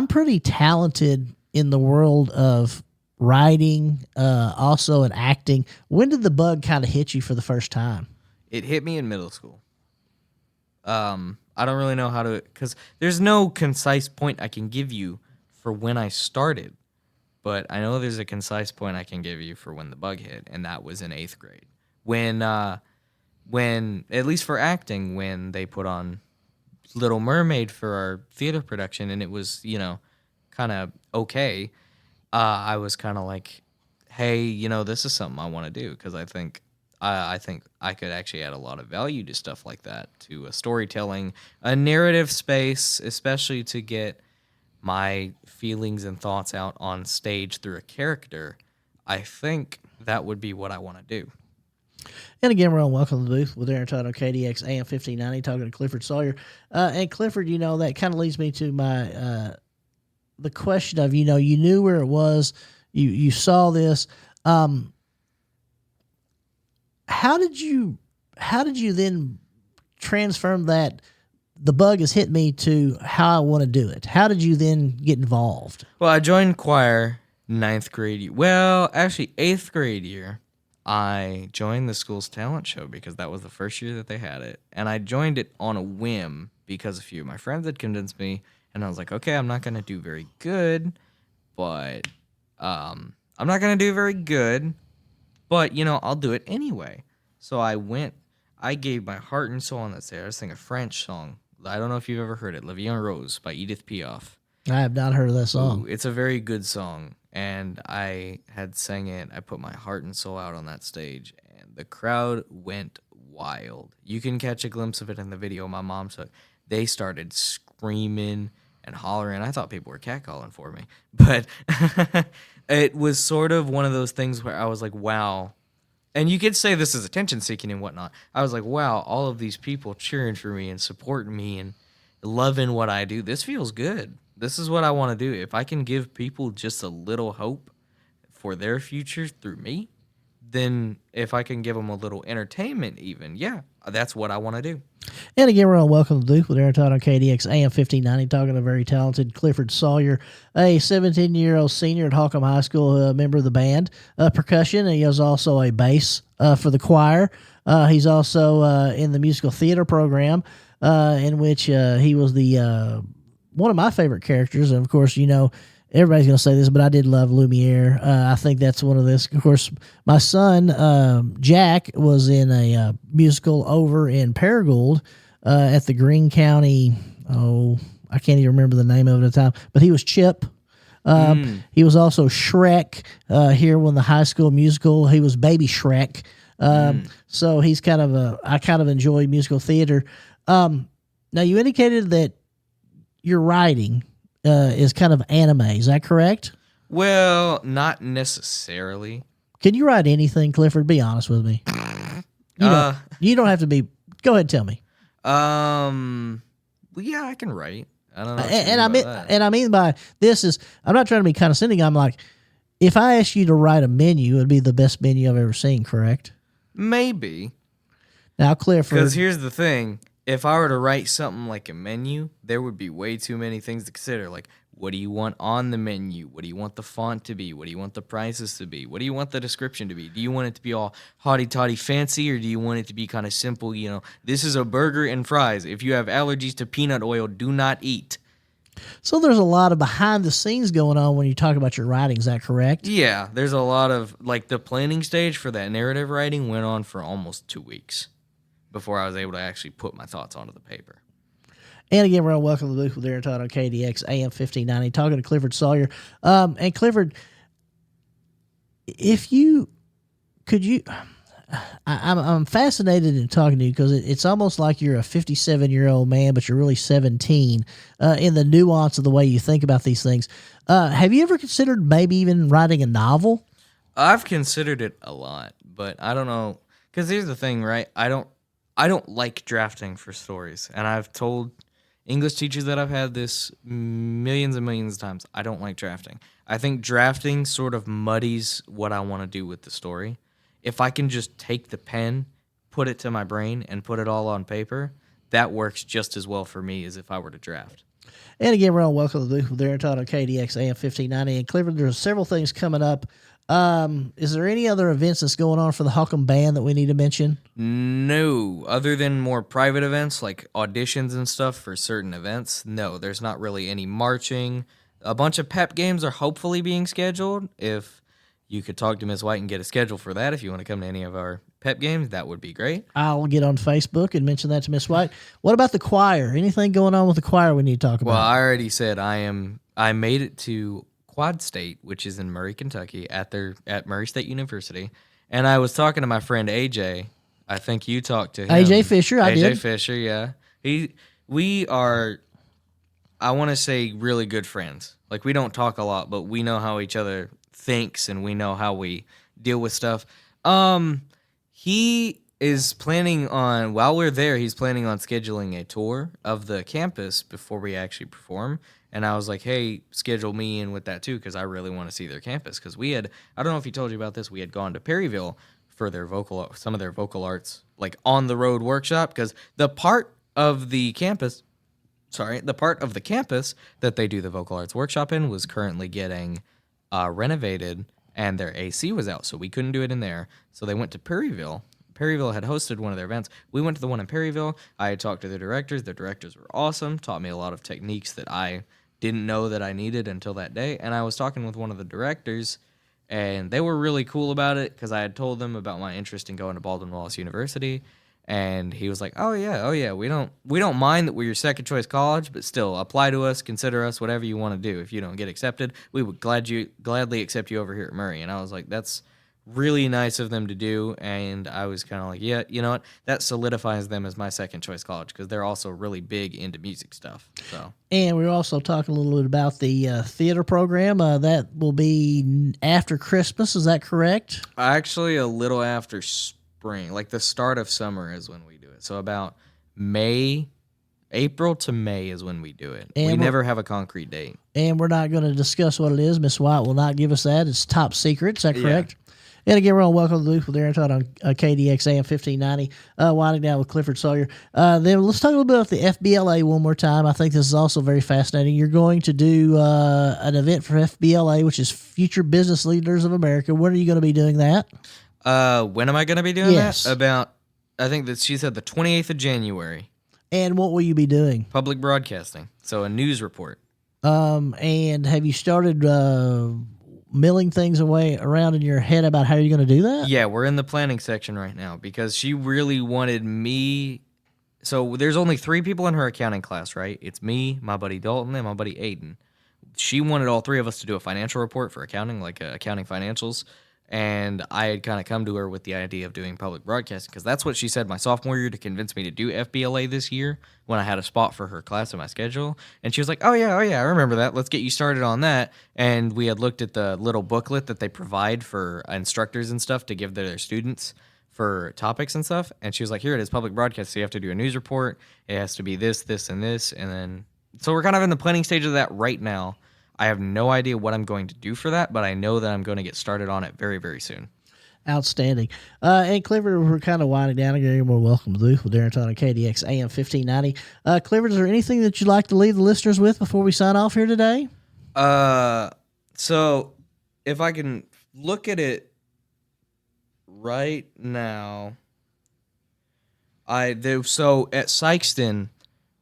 pretty talented in the world of writing, also in acting. When did the bug kind of hit you for the first time? It hit me in middle school. I don't really know how to, because there's no concise point I can give you for when I started, but I know there's a concise point I can give you for when the bug hit, and that was in 8th grade. When at least for acting, when they put on Little Mermaid for our theater production, and it was, kind of okay, I was kind of like, hey, this is something I want to do, because I think I could actually add a lot of value to stuff like that, to a storytelling, a narrative space, especially to get my feelings and thoughts out on stage through a character. I think that would be what I want to do. And again, we're on Welcome to the Booth with Aaron Todd on KDX AM 1590, talking to Clifford Sawyer. And Clifford, that kind of leads me to my the question of, you knew where it was, you saw this. How did you then transform that the bug has hit me to how I want to do it? How did you then get involved? Well, I joined choir 9th grade year. Well, actually 8th grade year. I joined the school's talent show because that was the first year that they had it. And I joined it on a whim because a few of my friends had convinced me. And I was like, okay, I'm not going to do very good, but I'm not going to do very good, But, I'll do it anyway. So I gave my heart and soul on that stage. I was singing a French song. I don't know if you've ever heard it, La Vie en Rose by Edith Piaf. I have not heard of that song. Ooh, it's a very good song. And I had sang it. I put my heart and soul out on that stage. And the crowd went wild. You can catch a glimpse of it in the video my mom took. They started screaming and hollering. I thought people were catcalling for me. But it was sort of one of those things where I was like, wow. And you could say this is attention seeking and whatnot. I was like, wow, all of these people cheering for me and supporting me and loving what I do. This feels good. This is what I want to do. If I can give people just a little hope for their future through me, then if I can give them a little entertainment even, yeah, that's what I want to do. And again, we're on Welcome to Duke with Aaron Todd on KDX AM 1590, talking to a very talented Clifford Sawyer, a 17-year-old senior at Holcomb High School, a member of the band, percussion, and he has also a bass for the choir. He's also in the musical theater program, in which he was the one of my favorite characters. And, of course, everybody's going to say this, but I did love Lumiere. I think that's one of this. Of course, my son, Jack, was in a musical over in Paragould at the Greene County. Oh, I can't even remember the name of it at the time, but he was Chip. He was also Shrek here when the high school musical. He was Baby Shrek. So he's I kind of enjoy musical theater. Now, you indicated that your writing is kind of anime. Is that correct? Well, not necessarily. Can you write anything, Clifford? Be honest with me. You don't have to be. Go ahead, and tell me. Well, yeah, I can write. I don't know. And I mean by this is, I'm not trying to be condescending. I'm like, if I asked you to write a menu, it'd be the best menu I've ever seen. Correct? Maybe. Now, Clifford. Because here's the thing. If I were to write something like a menu, there would be way too many things to consider. Like, what do you want on the menu? What do you want the font to be? What do you want the prices to be? What do you want the description to be? Do you want it to be all haughty-toddy fancy, or do you want it to be kind of simple? This is a burger and fries. If you have allergies to peanut oil, do not eat. So there's a lot of behind the scenes going on when you talk about your writing. Is that correct? Yeah, there's a lot of, the planning stage for that narrative writing went on for almost 2 weeks before I was able to actually put my thoughts onto the paper. And again, we're on Welcome to the Booth with Aaron Todd on KDX AM 1590, talking to Clifford Sawyer. And Clifford, I'm fascinated in talking to you because it's almost like you're a 57-year-old man, but you're really 17 in the nuance of the way you think about these things. Have you ever considered maybe even writing a novel? I've considered it a lot, but I don't know. Because here's the thing, right? I don't like drafting for stories, and I've told English teachers that I've had this millions and millions of times. I don't like drafting. I think drafting sort of muddies what I want to do with the story. If I can just take the pen, put it to my brain, and put it all on paper, that works just as well for me as if I were to draft. And again, we're on Welcome to the Booth with Aaron Todd on KDX AM 1590. And Clifford, there's several things coming up. Is there any other events that's going on for the Holcomb Band that we need to mention? No, other than more private events like auditions and stuff for certain events. No, there's not really any marching. A bunch of pep games are hopefully being scheduled. If you could talk to Miss White and get a schedule for that, if you want to come to any of our pep games, that would be great. I'll get on Facebook and mention that to Miss White. What about the choir? Anything going on with the choir we need to talk about? Well, I already said I made it to Quad State, which is in Murray, Kentucky, at Murray State University, and I was talking to my friend AJ. I think you talked to him. AJ Fisher, I did. AJ Fisher, yeah. We are, I want to say, really good friends. Like, we don't talk a lot, but we know how each other thinks, and we know how we deal with stuff. He is planning on, while we're there, he's planning on scheduling a tour of the campus before we actually perform. And I was like, hey, schedule me in with that too, because I really want to see their campus. Because I don't know if he told you about this, we had gone to Perryville for some of their vocal arts, like on the road workshop. Because the part of the campus that they do the vocal arts workshop in was currently getting renovated, and their AC was out, so we couldn't do it in there. So they went to Perryville. Perryville had hosted one of their events. We went to the one in Perryville. I had talked to the directors. The directors were awesome, taught me a lot of techniques that I didn't know that I needed until that day. And I was talking with one of the directors, And they were really cool about it because I had told them about my interest in going to Baldwin Wallace University. And he was like, "Oh yeah, we don't mind that we're your second choice college, but still apply to us, consider us, whatever you want to do. If you don't get accepted, we would gladly accept you over here at Murray." And I was like, "That's really nice of them to do." And I was kind of like, "Yeah, you know what? That solidifies them as my second choice college because they're also really big into music stuff." So, And we were also talking a little bit about the theater program. That will be after Christmas. Is that correct? actually, a little after spring, like the start of summer is when we do it. So about April to May is when we do it. And we never have a concrete date. And we're not going to discuss what it is. Miss White will not give us that. It's top secret. Is that correct? And again, we're on Welcome to the Booth with Aaron Todd on KDX AM 1590, winding down with Clifford Sawyer. Then let's talk a little bit about the FBLA one more time. I think this is also very fascinating. You're going to do an event for FBLA, which is Future Business Leaders of America. When are you going to be doing that? When am I going to be doing Yes. that? I think that she said the 28th of January. And what will you be doing? Public broadcasting. So a news report. And have you started milling things away around in your head about how you're going to do that? Yeah, we're in the planning section right now because she really wanted me. So there's only 3 people in her accounting class, right? It's me, my buddy Dalton, and my buddy Aiden. She wanted all 3 of us to do a financial report for accounting, like accounting financials. And I had kind of come to her with the idea of doing public broadcasting because that's what she said my sophomore year to convince me to do FBLA this year when I had a spot for her class in my schedule. And she was like, oh yeah, I remember that. Let's get you started on that. And we had looked at the little booklet that they provide for instructors and stuff to give their students for topics and stuff. And she was like, here it is, public broadcast. So you have to do a news report. It has to be this, this, and this. And then, so we're kind of in the planning stage of that right now. I have no idea what I'm going to do for that, but I know that I'm going to get started on it very, very soon. Outstanding. And Clifford, we're kind of winding down again. We're welcome to the booth with Darren Todd on KDX AM 1590. Clifford, is there anything that you'd like to leave the listeners with before we sign off here today? So if I can look at it right now, so at Sykeston,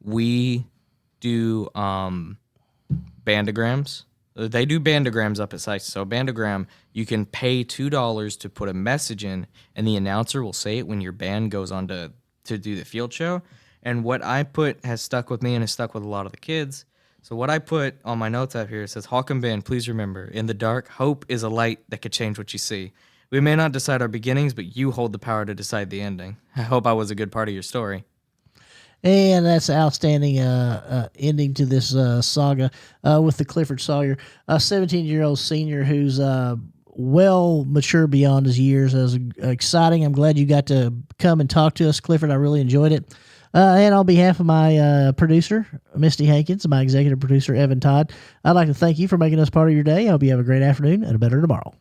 we do bandograms. They do bandograms up at Sykeston. So a bandogram, you can pay $2 to put a message in, and the announcer will say it when your band goes on to do the field show. And what I put has stuck with me and has stuck with a lot of the kids. So what I put on my notes up here, it says, Hawken Band, please remember, in the dark, hope is a light that could change what you see. We may not decide our beginnings, but you hold the power to decide the ending. I hope I was a good part of your story. And that's an outstanding ending to this saga with the Clifford Sawyer, a 17-year-old senior who's well mature beyond his years. It was exciting. I'm glad you got to come and talk to us, Clifford. I really enjoyed it. And on behalf of my producer, Misty Hankins, and my executive producer, Evan Todd, I'd like to thank you for making us part of your day. I hope you have a great afternoon and a better tomorrow.